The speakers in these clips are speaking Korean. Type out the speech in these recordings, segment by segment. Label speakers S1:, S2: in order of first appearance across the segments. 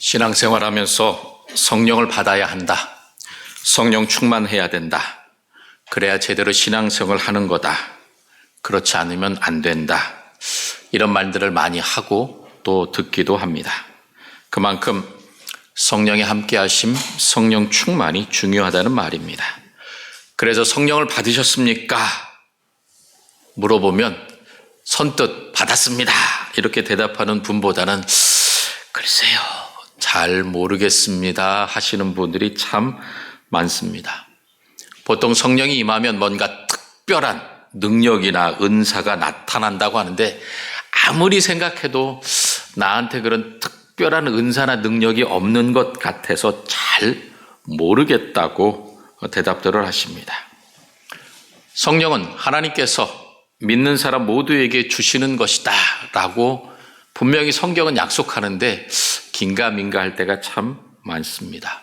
S1: 신앙생활하면서 성령을 받아야 한다. 성령 충만해야 된다. 그래야 제대로 신앙생활을 하는 거다. 그렇지 않으면 안 된다. 이런 말들을 많이 하고 또 듣기도 합니다. 그만큼 성령의 함께하심, 성령 충만이 중요하다는 말입니다. 그래서 성령을 받으셨습니까? 물어보면 선뜻 받았습니다. 이렇게 대답하는 분보다는 글쎄요, 잘 모르겠습니다 하시는 분들이 참 많습니다. 보통 성령이 임하면 뭔가 특별한 능력이나 은사가 나타난다고 하는데 아무리 생각해도 나한테 그런 특별한 은사나 능력이 없는 것 같아서 잘 모르겠다고 대답들을 하십니다. 성령은 하나님께서 믿는 사람 모두에게 주시는 것이다 라고 분명히 성경은 약속하는데 긴가민가 할 때가 참 많습니다.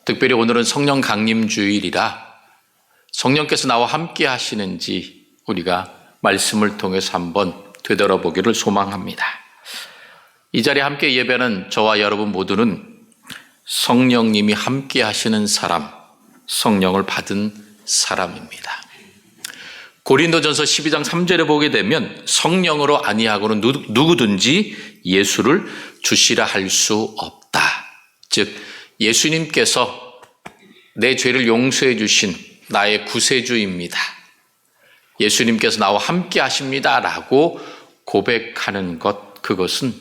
S1: 특별히 오늘은 성령 강림 주일이라 성령께서 나와 함께 하시는지 우리가 말씀을 통해서 한번 되돌아보기를 소망합니다. 이 자리에 함께 예배하는 저와 여러분 모두는 성령님이 함께 하시는 사람, 성령을 받은 사람입니다. 고린도전서 12장 3절에 보게 되면 성령으로 아니하고는 누구든지 예수를 주시라 할 수 없다. 즉 예수님께서 내 죄를 용서해 주신 나의 구세주입니다. 예수님께서 나와 함께 하십니다 라고 고백하는 것, 그것은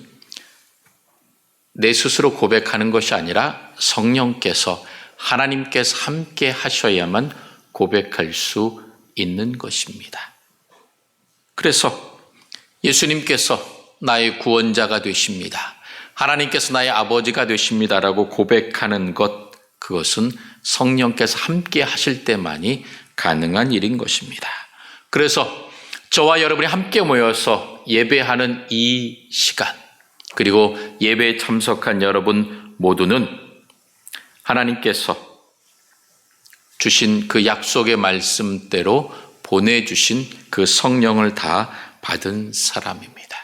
S1: 내 스스로 고백하는 것이 아니라 성령께서, 하나님께서 함께 하셔야만 고백할 수 있는 것입니다. 그래서 예수님께서 나의 구원자가 되십니다. 하나님께서 나의 아버지가 되십니다라고 고백하는 것, 그것은 성령께서 함께 하실 때만이 가능한 일인 것입니다. 그래서 저와 여러분이 함께 모여서 예배하는 이 시간, 그리고 예배에 참석한 여러분 모두는 하나님께서 주신 그 약속의 말씀대로 보내주신 그 성령을 다 받은 사람입니다.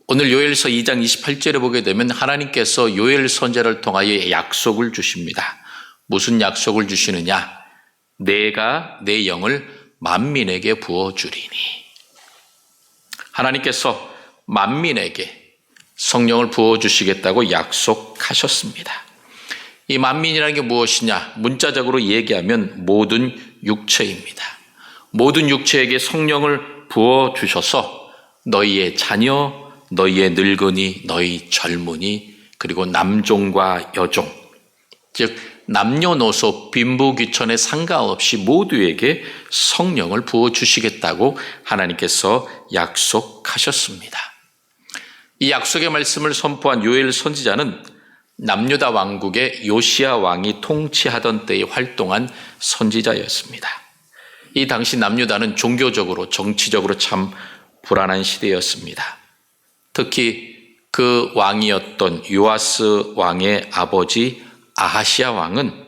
S1: 오늘 요엘서 2장 28절에 보게 되면 하나님께서 요엘 선지자를 통하여 약속을 주십니다. 무슨 약속을 주시느냐? 내가 내 영을 만민에게 부어주리니. 하나님께서 만민에게 성령을 부어주시겠다고 약속하셨습니다. 이 만민이라는 게 무엇이냐? 문자적으로 얘기하면 모든 육체입니다. 모든 육체에게 성령을 부어주셔서 너희의 자녀, 너희의 늙은이, 너희 젊은이, 그리고 남종과 여종, 즉 남녀노소 빈부귀천에 상관없이 모두에게 성령을 부어주시겠다고 하나님께서 약속하셨습니다. 이 약속의 말씀을 선포한 요엘 선지자는 남유다 왕국의 요시야 왕이 통치하던 때에 활동한 선지자였습니다. 이 당시 남유다는 종교적으로, 정치적으로 참 불안한 시대였습니다. 특히 그 왕이었던 요아스 왕의 아버지 아하시야 왕은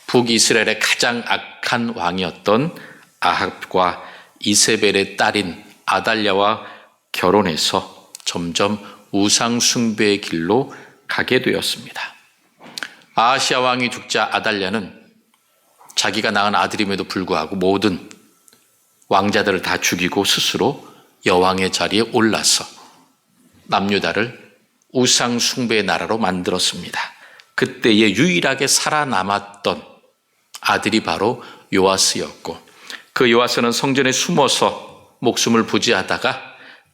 S1: 북이스라엘의 가장 악한 왕이었던 아합과 이세벨의 딸인 아달랴와 결혼해서 점점 우상 숭배의 길로 가게 되었습니다. 아하시야 왕이 죽자 아달랴는 자기가 낳은 아들임에도 불구하고 모든 왕자들을 다 죽이고 스스로 여왕의 자리에 올라서 남유다를 우상 숭배의 나라로 만들었습니다. 그때에 유일하게 살아남았던 아들이 바로 요아스였고, 그 요아스는 성전에 숨어서 목숨을 부지하다가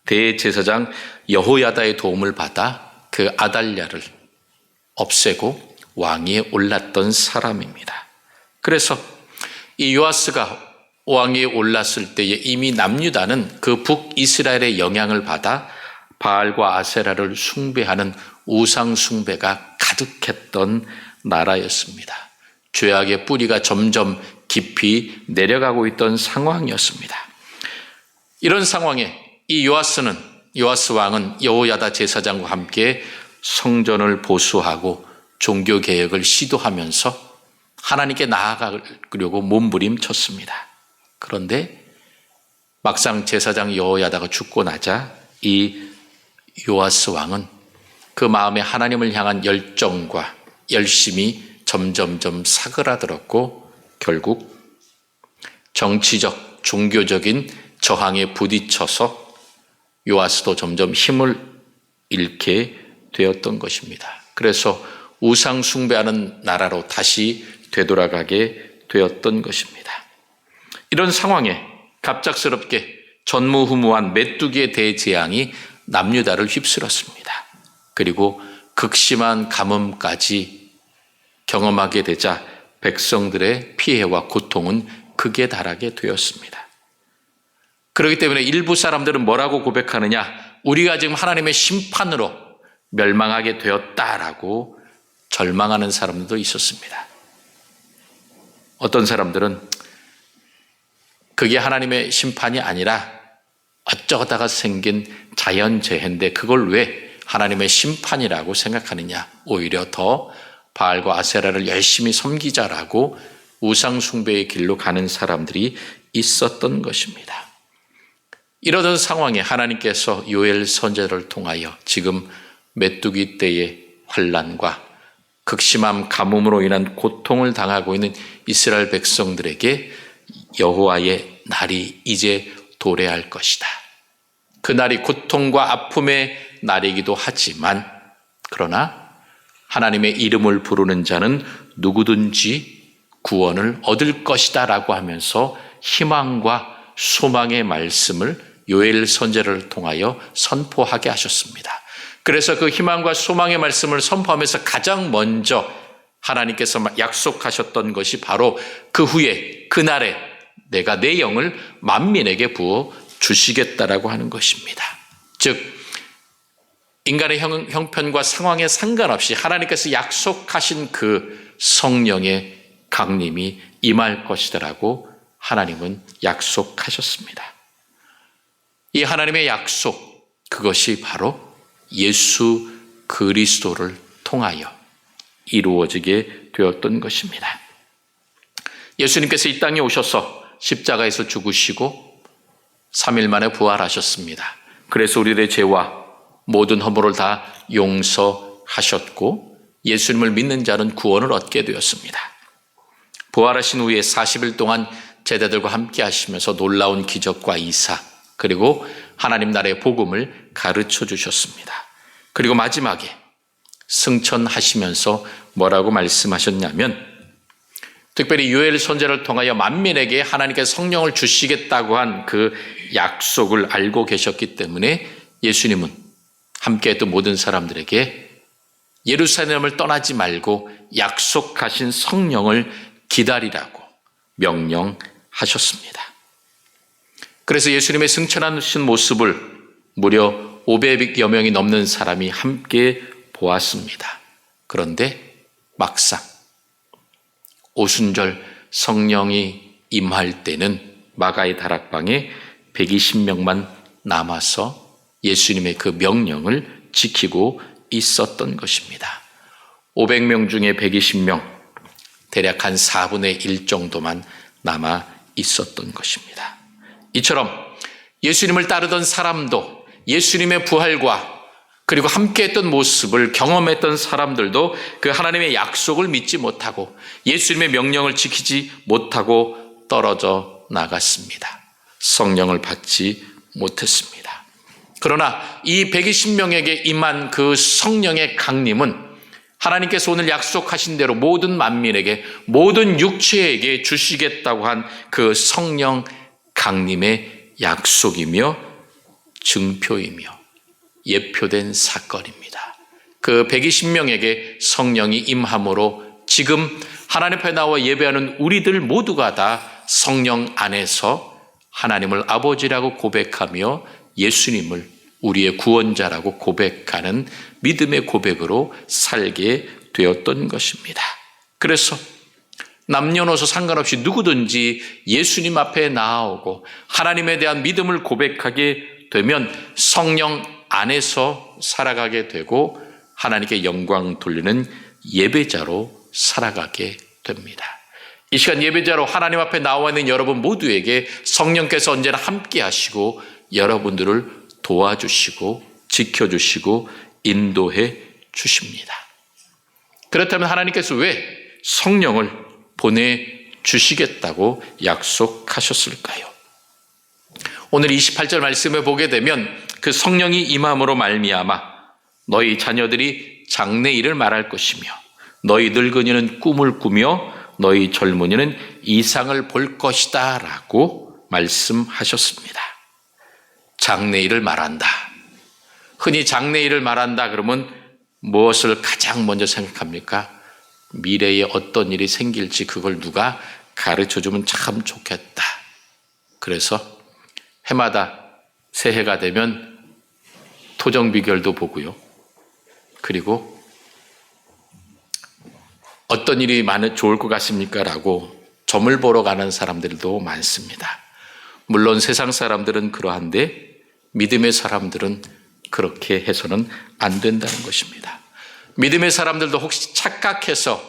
S1: 대제사장 여호야다의 도움을 받아 그 아달랴를 없애고 왕위에 올랐던 사람입니다. 그래서 이 요아스가 왕위에 올랐을 때에 이미 남유다는 그 북이스라엘의 영향을 받아 바알과 아세라를 숭배하는 우상 숭배가 가득했던 나라였습니다. 죄악의 뿌리가 점점 깊이 내려가고 있던 상황이었습니다. 이런 상황에 이 요아스 왕은 여호야다 제사장과 함께 성전을 보수하고 종교개혁을 시도하면서 하나님께 나아가려고 몸부림쳤습니다. 그런데 막상 제사장 여호야다가 죽고 나자 이 요아스 왕은 그 마음에 하나님을 향한 열정과 열심이 점점점 사그라들었고 결국 정치적, 종교적인 저항에 부딪혀서 요아스도 점점 힘을 잃게 되었던 것입니다. 그래서 우상 숭배하는 나라로 다시 되돌아가게 되었던 것입니다. 이런 상황에 갑작스럽게 전무후무한 메뚜기의 대재앙이 남유다를 휩쓸었습니다. 그리고 극심한 가뭄까지 경험하게 되자 백성들의 피해와 고통은 극에 달하게 되었습니다. 그렇기 때문에 일부 사람들은 뭐라고 고백하느냐? 우리가 지금 하나님의 심판으로 멸망하게 되었다라고 절망하는 사람들도 있었습니다. 어떤 사람들은 그게 하나님의 심판이 아니라 어쩌다가 생긴 자연재해인데 그걸 왜 하나님의 심판이라고 생각하느냐? 오히려 더 바알과 아세라를 열심히 섬기자라고 우상 숭배의 길로 가는 사람들이 있었던 것입니다. 이러던 상황에 하나님께서 요엘 선지자를 통하여 지금 메뚜기 떼의 환난과 극심한 가뭄으로 인한 고통을 당하고 있는 이스라엘 백성들에게 여호와의 날이 이제 도래할 것이다. 그 날이 고통과 아픔의 날이기도 하지만 그러나 하나님의 이름을 부르는 자는 누구든지 구원을 얻을 것이다 라고 하면서 희망과 소망의 말씀을 요엘 선지자를 통하여 선포하게 하셨습니다. 그래서 그 희망과 소망의 말씀을 선포하면서 가장 먼저 하나님께서 약속하셨던 것이 바로 그 후에 그날에 내가 내 영을 만민에게 부어 주시겠다라고 하는 것입니다. 즉 인간의 형편과 상황에 상관없이 하나님께서 약속하신 그 성령의 강림이 임할 것이다라고 하나님은 약속하셨습니다. 이 하나님의 약속, 그것이 바로 예수 그리스도를 통하여 이루어지게 되었던 것입니다. 예수님께서 이 땅에 오셔서 십자가에서 죽으시고 3일 만에 부활하셨습니다. 그래서 우리들의 죄와 모든 허물을 다 용서하셨고 예수님을 믿는 자는 구원을 얻게 되었습니다. 부활하신 후에 40일 동안 제자들과 함께 하시면서 놀라운 기적과 이사 그리고 하나님 나라의 복음을 가르쳐 주셨습니다. 그리고 마지막에 승천하시면서 뭐라고 말씀하셨냐면 특별히 요엘 선지자를 통하여 만민에게 하나님께서 성령을 주시겠다고 한 그 약속을 알고 계셨기 때문에 예수님은 함께했던 모든 사람들에게 예루살렘을 떠나지 말고 약속하신 성령을 기다리라고 명령하셨습니다. 그래서 예수님의 승천하신 모습을 무려 500여 명이 넘는 사람이 함께 보았습니다. 그런데 막상 오순절 성령이 임할 때는 마가의 다락방에 120명만 남아서 예수님의 그 명령을 지키고 있었던 것입니다. 500명 중에 120명, 대략 한 4분의 1 정도만 남아 있었던 것입니다. 이처럼 예수님을 따르던 사람도 예수님의 부활과 그리고 함께했던 모습을 경험했던 사람들도 그 하나님의 약속을 믿지 못하고 예수님의 명령을 지키지 못하고 떨어져 나갔습니다. 성령을 받지 못했습니다. 그러나 이 120명에게 임한 그 성령의 강림은 하나님께서 오늘 약속하신 대로 모든 만민에게 모든 육체에게 주시겠다고 한 그 성령 강림의 약속이며 증표이며 예표된 사건입니다. 그 120명에게 성령이 임함으로 지금 하나님 앞에 나와 예배하는 우리들 모두가 다 성령 안에서 하나님을 아버지라고 고백하며 예수님을 우리의 구원자라고 고백하는 믿음의 고백으로 살게 되었던 것입니다. 그래서 남녀노소 상관없이 누구든지 예수님 앞에 나아오고 하나님에 대한 믿음을 고백하게 되면 성령 안에서 살아가게 되고 하나님께 영광 돌리는 예배자로 살아가게 됩니다. 이 시간 예배자로 하나님 앞에 나와 있는 여러분 모두에게 성령께서 언제나 함께 하시고 여러분들을 도와주시고 지켜주시고 인도해 주십니다. 그렇다면 하나님께서 왜 성령을 보내주시겠다고 약속하셨을까요? 오늘 28절 말씀을 보게 되면 그 성령이 임함으로 말미암아 너희 자녀들이 장래일을 말할 것이며 너희 늙은이는 꿈을 꾸며 너희 젊은이는 이상을 볼 것이다 라고 말씀하셨습니다. 장래일을 말한다. 흔히 장래일을 말한다 그러면 무엇을 가장 먼저 생각합니까? 미래에 어떤 일이 생길지 그걸 누가 가르쳐주면 참 좋겠다. 그래서 해마다 새해가 되면 토정비결도 보고요. 그리고 어떤 일이 많으면 좋을 것 같습니까? 라고 점을 보러 가는 사람들도 많습니다. 물론 세상 사람들은 그러한데 믿음의 사람들은 그렇게 해서는 안 된다는 것입니다. 믿음의 사람들도 혹시 착각해서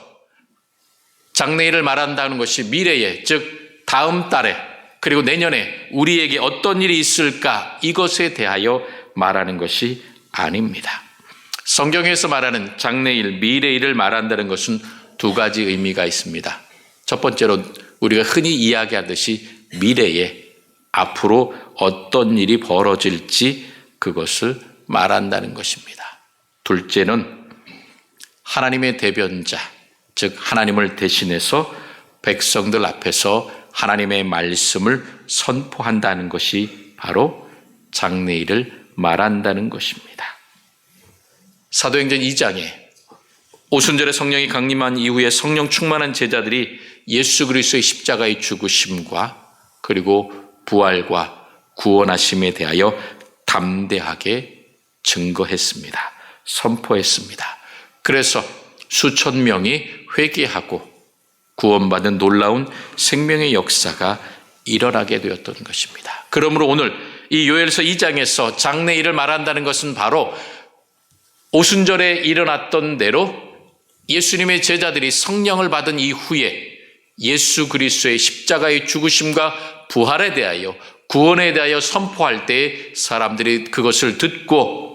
S1: 장래일을 말한다는 것이 미래에, 즉 다음 달에 그리고 내년에 우리에게 어떤 일이 있을까 이것에 대하여 말하는 것이 아닙니다. 성경에서 말하는 장래일, 미래일을 말한다는 것은 두 가지 의미가 있습니다. 첫 번째로 우리가 흔히 이야기하듯이 미래에 앞으로 어떤 일이 벌어질지 그것을 말한다는 것입니다. 둘째는 하나님의 대변자, 즉 하나님을 대신해서 백성들 앞에서 하나님의 말씀을 선포한다는 것이 바로 장래일을 말한다는 것입니다. 사도행전 2장에 오순절에 성령이 강림한 이후에 성령 충만한 제자들이 예수 그리스도의 십자가의 죽으심과 그리고 부활과 구원하심에 대하여 담대하게 증거했습니다. 선포했습니다. 그래서 수천 명이 회개하고 구원받은 놀라운 생명의 역사가 일어나게 되었던 것입니다. 그러므로 오늘 이 요엘서 2장에서 장래일을 말한다는 것은 바로 오순절에 일어났던 대로 예수님의 제자들이 성령을 받은 이후에 예수 그리스도의 십자가의 죽으심과 부활에 대하여 구원에 대하여 선포할 때 사람들이 그것을 듣고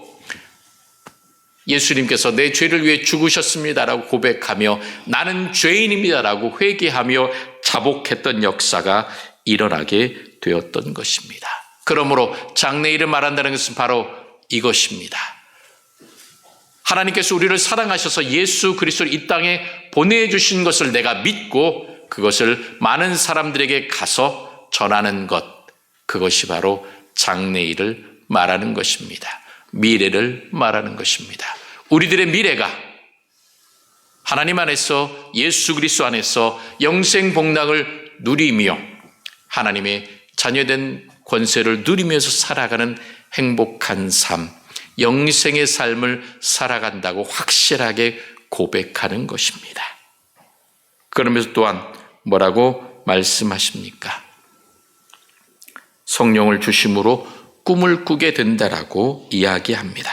S1: 예수님께서 내 죄를 위해 죽으셨습니다라고 고백하며 나는 죄인입니다라고 회개하며 자복했던 역사가 일어나게 되었던 것입니다. 그러므로 장래일을 말한다는 것은 바로 이것입니다. 하나님께서 우리를 사랑하셔서 예수 그리스도를 이 땅에 보내주신 것을 내가 믿고 그것을 많은 사람들에게 가서 전하는 것, 그것이 바로 장래일을 말하는 것입니다. 미래를 말하는 것입니다. 우리들의 미래가 하나님 안에서 예수 그리스도 안에서 영생복락을 누리며 하나님의 자녀된 권세를 누리면서 살아가는 행복한 삶, 영생의 삶을 살아간다고 확실하게 고백하는 것입니다. 그러면서 또한 뭐라고 말씀하십니까? 성령을 주심으로 꿈을 꾸게 된다라고 이야기합니다.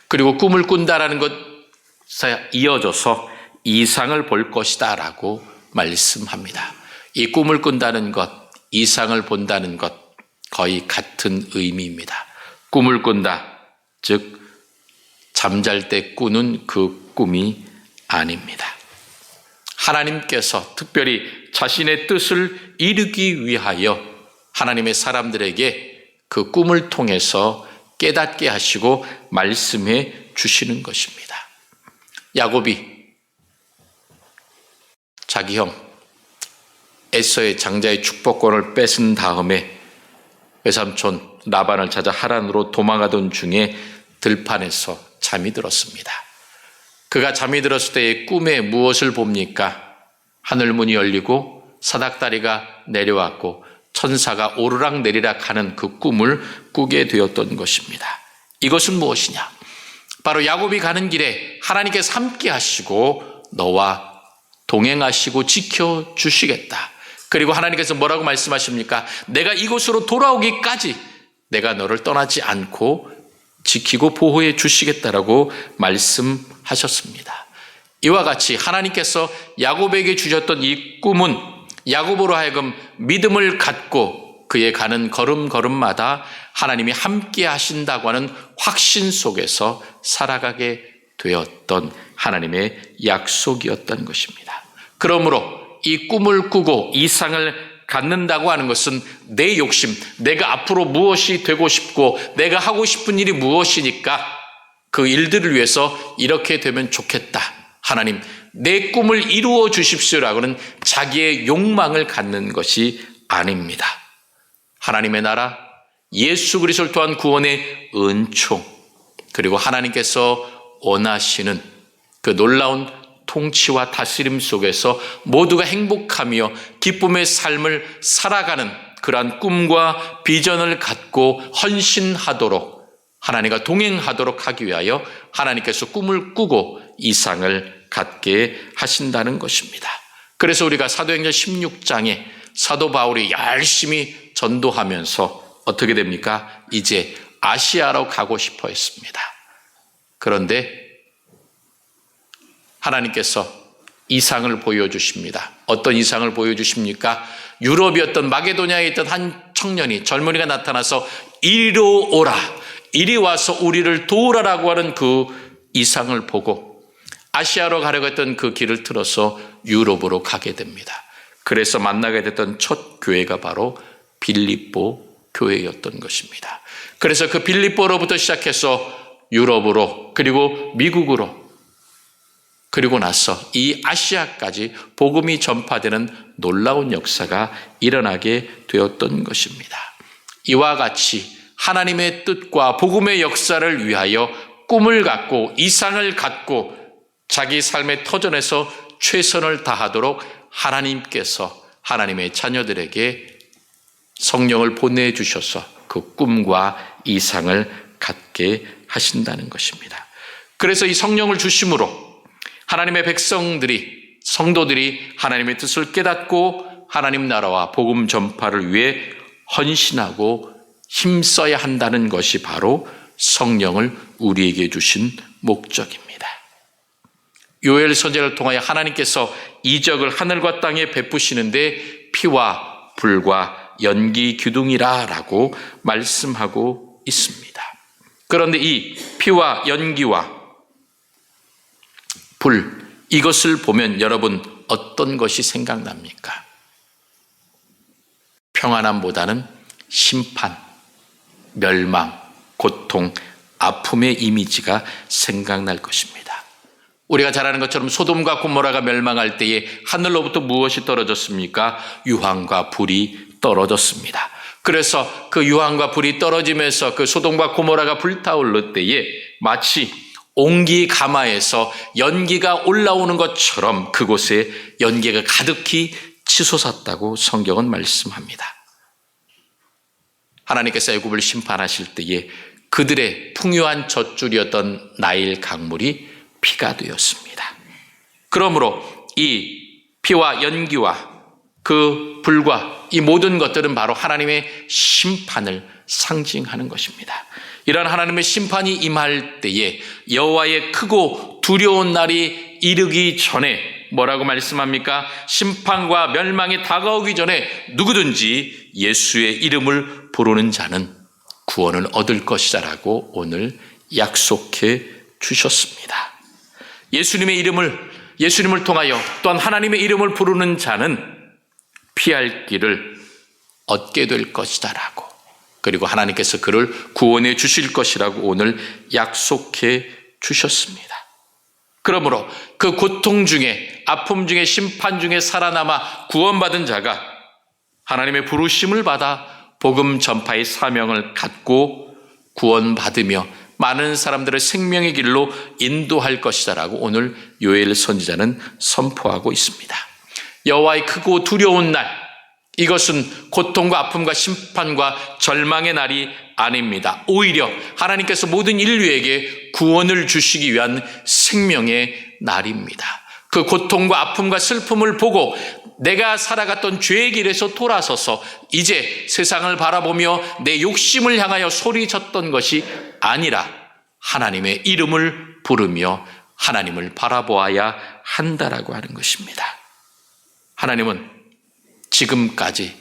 S1: 그리고 꿈을 꾼다라는 것에 이어져서 이상을 볼 것이다 라고 말씀합니다. 이 꿈을 꾼다는 것, 이상을 본다는 것 거의 같은 의미입니다. 꿈을 꾼다, 즉 잠잘 때 꾸는 그 꿈이 아닙니다. 하나님께서 특별히 자신의 뜻을 이루기 위하여 하나님의 사람들에게 그 꿈을 통해서 깨닫게 하시고 말씀해 주시는 것입니다. 야곱이 자기 형 에서의 장자의 축복권을 뺏은 다음에 외삼촌 라반을 찾아 하란으로 도망가던 중에 들판에서 잠이 들었습니다. 그가 잠이 들었을 때의 꿈에 무엇을 봅니까? 하늘문이 열리고 사닥다리가 내려왔고 천사가 오르락 내리락 하는 그 꿈을 꾸게 되었던 것입니다. 이것은 무엇이냐? 바로 야곱이 가는 길에 하나님께서 함께 하시고 너와 동행하시고 지켜주시겠다. 그리고 하나님께서 뭐라고 말씀하십니까? 내가 이곳으로 돌아오기까지 내가 너를 떠나지 않고 지키고 보호해 주시겠다라고 말씀하셨습니다. 이와 같이 하나님께서 야곱에게 주셨던 이 꿈은 야곱으로 하여금 믿음을 갖고 그의 가는 걸음걸음마다 하나님이 함께 하신다고 하는 확신 속에서 살아가게 되었던 하나님의 약속이었던 것입니다. 그러므로 이 꿈을 꾸고 이상을 갖는다고 하는 것은 내 욕심, 내가 앞으로 무엇이 되고 싶고 내가 하고 싶은 일이 무엇이니까 그 일들을 위해서 이렇게 되면 좋겠다. 하나님, 내 꿈을 이루어 주십시오라고는 자기의 욕망을 갖는 것이 아닙니다. 하나님의 나라, 예수 그리스도를 통한 구원의 은총, 그리고 하나님께서 원하시는 그 놀라운 통치와 다스림 속에서 모두가 행복하며 기쁨의 삶을 살아가는 그러한 꿈과 비전을 갖고 헌신하도록 하나님과 동행하도록 하기 위하여 하나님께서 꿈을 꾸고 이상을 갖게 하신다는 것입니다. 그래서 우리가 사도행전 16장에 사도 바울이 열심히 전도하면서 어떻게 됩니까? 이제 아시아로 가고 싶어 했습니다. 그런데 하나님께서 이상을 보여주십니다. 어떤 이상을 보여주십니까? 유럽이었던 마게도냐에 있던 한 청년이, 젊은이가 나타나서 이리로 오라, 이리 와서 우리를 도우라라고 하는 그 이상을 보고 아시아로 가려고 했던 그 길을 틀어서 유럽으로 가게 됩니다. 그래서 만나게 됐던 첫 교회가 바로 빌립보 교회였던 것입니다. 그래서 그 빌립보로부터 시작해서 유럽으로, 그리고 미국으로, 그리고 나서 이 아시아까지 복음이 전파되는 놀라운 역사가 일어나게 되었던 것입니다. 이와 같이 하나님의 뜻과 복음의 역사를 위하여 꿈을 갖고 이상을 갖고 자기 삶의 터전에서 최선을 다하도록 하나님께서 하나님의 자녀들에게 성령을 보내주셔서 그 꿈과 이상을 갖게 하신다는 것입니다. 그래서 이 성령을 주심으로 하나님의 백성들이, 성도들이 하나님의 뜻을 깨닫고 하나님 나라와 복음 전파를 위해 헌신하고 힘써야 한다는 것이 바로 성령을 우리에게 주신 목적입니다. 요엘 선지자를 통하여 하나님께서 이적을 하늘과 땅에 베푸시는데 피와 불과 연기 기둥이라라고 말씀하고 있습니다. 그런데 이 피와 연기와 불, 이것을 보면 여러분 어떤 것이 생각납니까? 평안함보다는 심판, 멸망, 고통, 아픔의 이미지가 생각날 것입니다. 우리가 잘 아는 것처럼 소돔과 고모라가 멸망할 때에 하늘로부터 무엇이 떨어졌습니까? 유황과 불이 떨어졌습니다. 그래서 그 유황과 불이 떨어지면서 그 소돔과 고모라가 불타오를 때에 마치 옹기 가마에서 연기가 올라오는 것처럼 그곳에 연기가 가득히 치솟았다고 성경은 말씀합니다. 하나님께서 애굽을 심판하실 때에 그들의 풍요한 젖줄이었던 나일 강물이 피가 되었습니다. 그러므로 이 피와 연기와 그 불과 이 모든 것들은 바로 하나님의 심판을 상징하는 것입니다. 이런 하나님의 심판이 임할 때에 여호와의 크고 두려운 날이 이르기 전에 뭐라고 말씀합니까? 심판과 멸망이 다가오기 전에 누구든지 예수의 이름을 부르는 자는 구원을 얻을 것이다라고 오늘 약속해 주셨습니다. 예수님을 통하여 또한 하나님의 이름을 부르는 자는 피할 길을 얻게 될 것이다라고, 그리고 하나님께서 그를 구원해 주실 것이라고 오늘 약속해 주셨습니다. 그러므로 그 고통 중에, 아픔 중에, 심판 중에 살아남아 구원받은 자가 하나님의 부르심을 받아 복음 전파의 사명을 갖고 구원받으며 많은 사람들을 생명의 길로 인도할 것이다라고 오늘 요엘 선지자는 선포하고 있습니다. 여호와의 크고 두려운 날, 이것은 고통과 아픔과 심판과 절망의 날이 아닙니다. 오히려 하나님께서 모든 인류에게 구원을 주시기 위한 생명의 날입니다. 그 고통과 아픔과 슬픔을 보고 내가 살아갔던 죄의 길에서 돌아서서 이제 세상을 바라보며 내 욕심을 향하여 소리쳤던 것이 아니라 하나님의 이름을 부르며 하나님을 바라보아야 한다라고 하는 것입니다. 하나님은 지금까지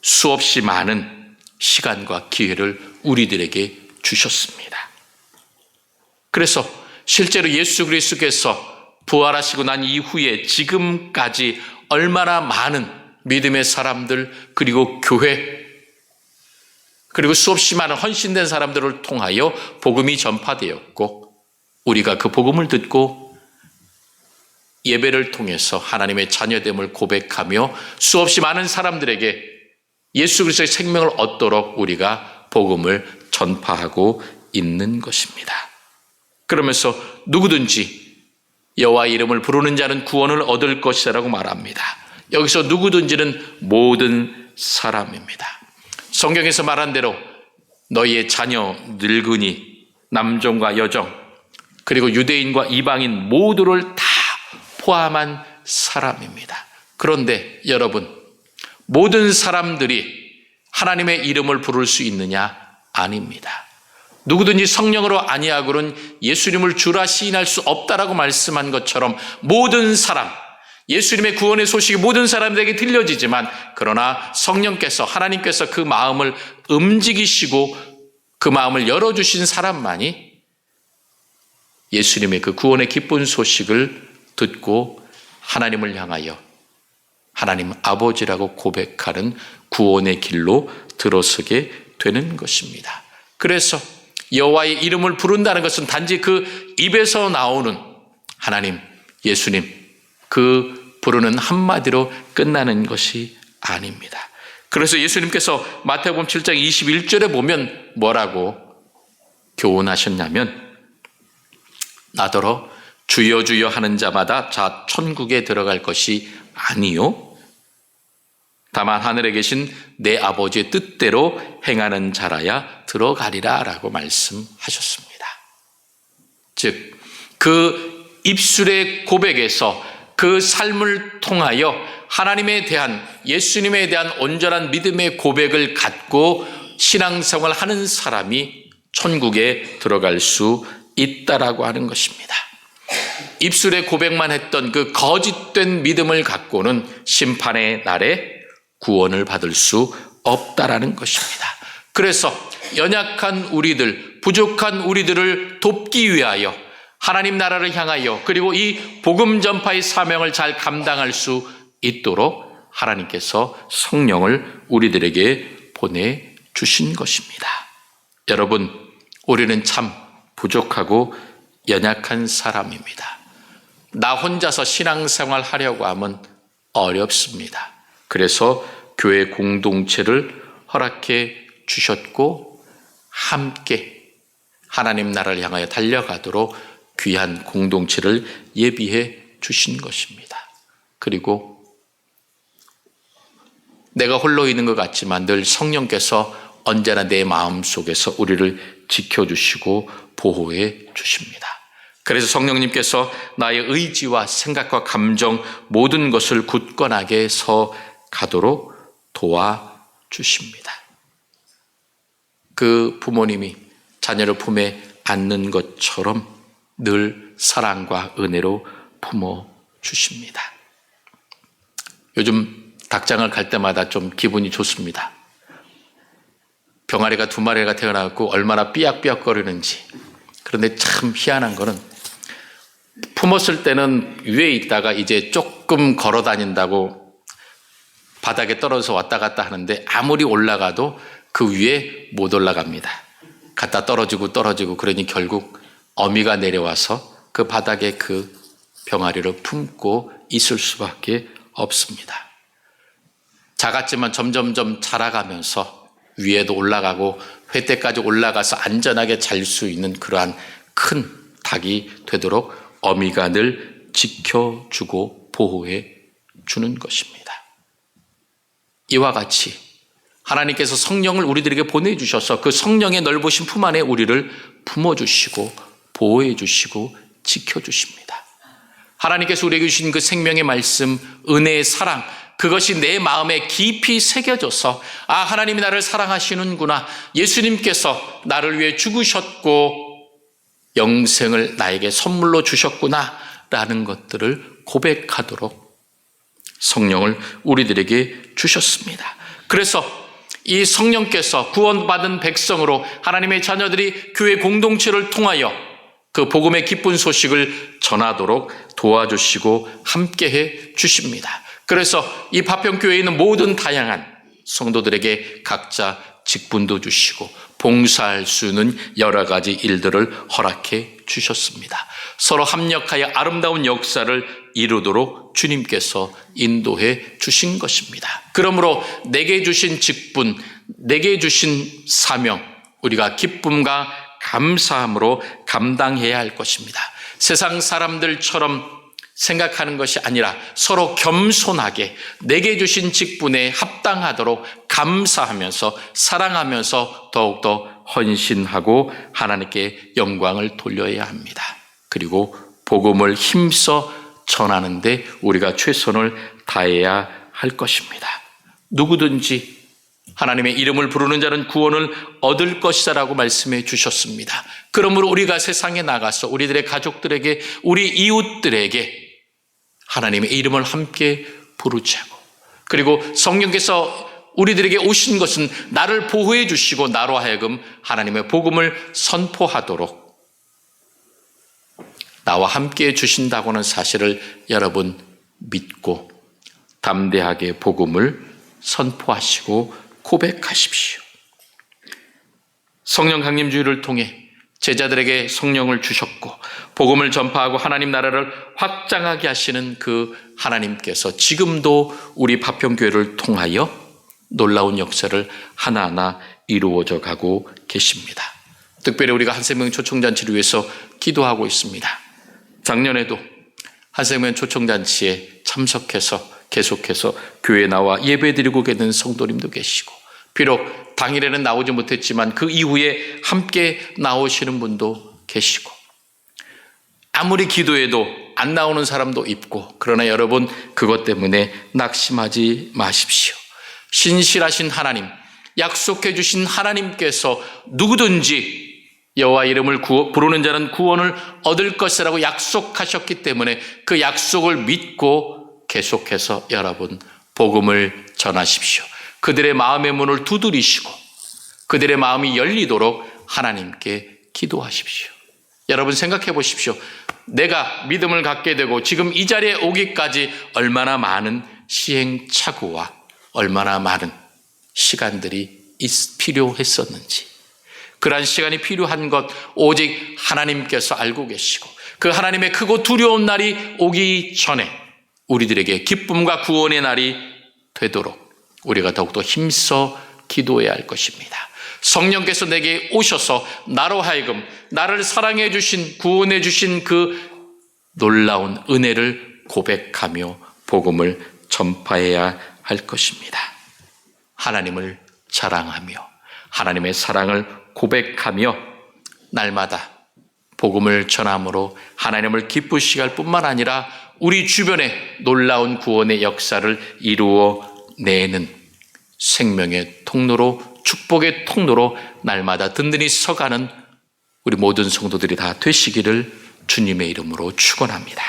S1: 수없이 많은 시간과 기회를 우리들에게 주셨습니다. 그래서 실제로 예수 그리스도께서 부활하시고 난 이후에 지금까지 얼마나 많은 믿음의 사람들, 그리고 교회, 그리고 수없이 많은 헌신된 사람들을 통하여 복음이 전파되었고, 우리가 그 복음을 듣고 예배를 통해서 하나님의 자녀됨을 고백하며 수없이 많은 사람들에게 예수 그리스도의 생명을 얻도록 우리가 복음을 전파하고 있는 것입니다. 그러면서 누구든지 여호와의 이름을 부르는 자는 구원을 얻을 것이라고 말합니다. 여기서 누구든지는 모든 사람입니다. 성경에서 말한 대로 너희의 자녀, 늙은이, 남종과 여종, 그리고 유대인과 이방인 모두를 다 포함한 사람입니다. 그런데 여러분, 모든 사람들이 하나님의 이름을 부를 수 있느냐? 아닙니다. 누구든지 성령으로 아니하고는 예수님을 주라 시인할 수 없다라고 말씀한 것처럼 모든 사람, 예수님의 구원의 소식이 모든 사람들에게 들려지지만, 그러나 성령께서, 하나님께서 그 마음을 움직이시고 그 마음을 열어주신 사람만이 예수님의 그 구원의 기쁜 소식을 듣고 하나님을 향하여 하나님 아버지라고 고백하는 구원의 길로 들어서게 되는 것입니다. 그래서 여호와의 이름을 부른다는 것은 단지 그 입에서 나오는 하나님, 예수님, 그 부르는 한마디로 끝나는 것이 아닙니다. 그래서 예수님께서 마태복음 7장 21절에 보면 뭐라고 교훈하셨냐면, 나더러 주여 주여 하는 자마다 자 천국에 들어갈 것이 아니요 다만 하늘에 계신 내 아버지의 뜻대로 행하는 자라야 들어가리라 라고 말씀하셨습니다. 즉, 그 입술의 고백에서 그 삶을 통하여 하나님에 대한, 예수님에 대한 온전한 믿음의 고백을 갖고 신앙생활을 하는 사람이 천국에 들어갈 수 있다라고 하는 것입니다. 입술의 고백만 했던 그 거짓된 믿음을 갖고는 심판의 날에 구원을 받을 수 없다라는 것입니다. 그래서 연약한 우리들, 부족한 우리들을 돕기 위하여 하나님 나라를 향하여, 그리고 이 복음 전파의 사명을 잘 감당할 수 있도록 하나님께서 성령을 우리들에게 보내주신 것입니다. 여러분, 우리는 참 부족하고 연약한 사람입니다. 나 혼자서 신앙생활 하려고 하면 어렵습니다. 그래서 교회 공동체를 허락해 주셨고, 함께 하나님 나라를 향하여 달려가도록 귀한 공동체를 예비해 주신 것입니다. 그리고 내가 홀로 있는 것 같지만 늘 성령께서 언제나 내 마음속에서 우리를 지켜주시고 보호해 주십니다. 그래서 성령님께서 나의 의지와 생각과 감정 모든 것을 굳건하게 서 가도록 도와주십니다. 그 부모님이 자녀를 품에 안는 것처럼 늘 사랑과 은혜로 품어주십니다. 요즘 닭장을 갈 때마다 좀 기분이 좋습니다. 병아리가 2마리가 태어나고 얼마나 삐약삐약거리는지. 그런데 참 희한한 거는 품었을 때는 위에 있다가 이제 조금 걸어 다닌다고 바닥에 떨어져서 왔다 갔다 하는데, 아무리 올라가도 그 위에 못 올라갑니다. 갔다 떨어지고 그러니 결국 어미가 내려와서 그 바닥에 그 병아리를 품고 있을 수밖에 없습니다. 작았지만 점점점 자라가면서 위에도 올라가고 회때까지 올라가서 안전하게 잘 수 있는 그러한 큰 닭이 되도록 어미가 늘 지켜주고 보호해 주는 것입니다. 이와 같이 하나님께서 성령을 우리들에게 보내주셔서 그 성령의 넓으신 품 안에 우리를 품어주시고 보호해 주시고 지켜주십니다. 하나님께서 우리에게 주신 그 생명의 말씀, 은혜의 사랑, 그것이 내 마음에 깊이 새겨져서, 아, 하나님이 나를 사랑하시는구나, 예수님께서 나를 위해 죽으셨고 영생을 나에게 선물로 주셨구나 라는 것들을 고백하도록 성령을 우리들에게 주셨습니다. 그래서 이 성령께서 구원받은 백성으로 하나님의 자녀들이 교회 공동체를 통하여 그 복음의 기쁜 소식을 전하도록 도와주시고 함께해 주십니다. 그래서 이 파평교회에 있는 모든 다양한 성도들에게 각자 직분도 주시고 봉사할 수 있는 여러 가지 일들을 허락해 주셨습니다. 서로 합력하여 아름다운 역사를 이루도록 주님께서 인도해 주신 것입니다. 그러므로 내게 주신 직분, 내게 주신 사명, 우리가 기쁨과 감사함으로 감당해야 할 것입니다. 세상 사람들처럼 생각하는 것이 아니라 서로 겸손하게 내게 주신 직분에 합당하도록 감사하면서 사랑하면서 더욱더 헌신하고 하나님께 영광을 돌려야 합니다. 그리고 복음을 힘써 전하는 데 우리가 최선을 다해야 할 것입니다. 누구든지 하나님의 이름을 부르는 자는 구원을 얻을 것이다라고 말씀해 주셨습니다. 그러므로 우리가 세상에 나가서 우리들의 가족들에게, 우리 이웃들에게 하나님의 이름을 함께 부르자고, 그리고 성령께서 우리들에게 오신 것은 나를 보호해 주시고 나로 하여금 하나님의 복음을 선포하도록 나와 함께 주신다고 하는 사실을 여러분 믿고 담대하게 복음을 선포하시고 고백하십시오. 성령 강림주의를 통해 제자들에게 성령을 주셨고 복음을 전파하고 하나님 나라를 확장하게 하시는 그 하나님께서 지금도 우리 파평교회를 통하여 놀라운 역사를 하나하나 이루어져 가고 계십니다. 특별히 우리가 한생명 초청잔치를 위해서 기도하고 있습니다. 작년에도 한생명 초청잔치에 참석해서 계속해서 교회에 나와 예배드리고 계신 성도님도 계시고, 비록 당일에는 나오지 못했지만 그 이후에 함께 나오시는 분도 계시고, 아무리 기도해도 안 나오는 사람도 있고, 그러나 여러분 그것 때문에 낙심하지 마십시오. 신실하신 하나님, 약속해 주신 하나님께서 누구든지 여호와 이름을 부르는 자는 구원을 얻을 것이라고 약속하셨기 때문에 그 약속을 믿고 계속해서 여러분 복음을 전하십시오. 그들의 마음의 문을 두드리시고 그들의 마음이 열리도록 하나님께 기도하십시오. 여러분 생각해 보십시오. 내가 믿음을 갖게 되고 지금 이 자리에 오기까지 얼마나 많은 시행착오와 얼마나 많은 시간들이 필요했었는지, 그러한 시간이 필요한 것 오직 하나님께서 알고 계시고 그 하나님의 크고 두려운 날이 오기 전에 우리들에게 기쁨과 구원의 날이 되도록 우리가 더욱더 힘써 기도해야 할 것입니다. 성령께서 내게 오셔서 나로 하여금 나를 사랑해 주신, 구원해 주신 그 놀라운 은혜를 고백하며 복음을 전파해야 할 것입니다. 하나님을 자랑하며 하나님의 사랑을 고백하며 날마다 복음을 전함으로 하나님을 기쁘시게 할 뿐만 아니라 우리 주변에 놀라운 구원의 역사를 이루어내는 생명의 통로로, 축복의 통로로 날마다 든든히 서가는 우리 모든 성도들이 다 되시기를 주님의 이름으로 축원합니다.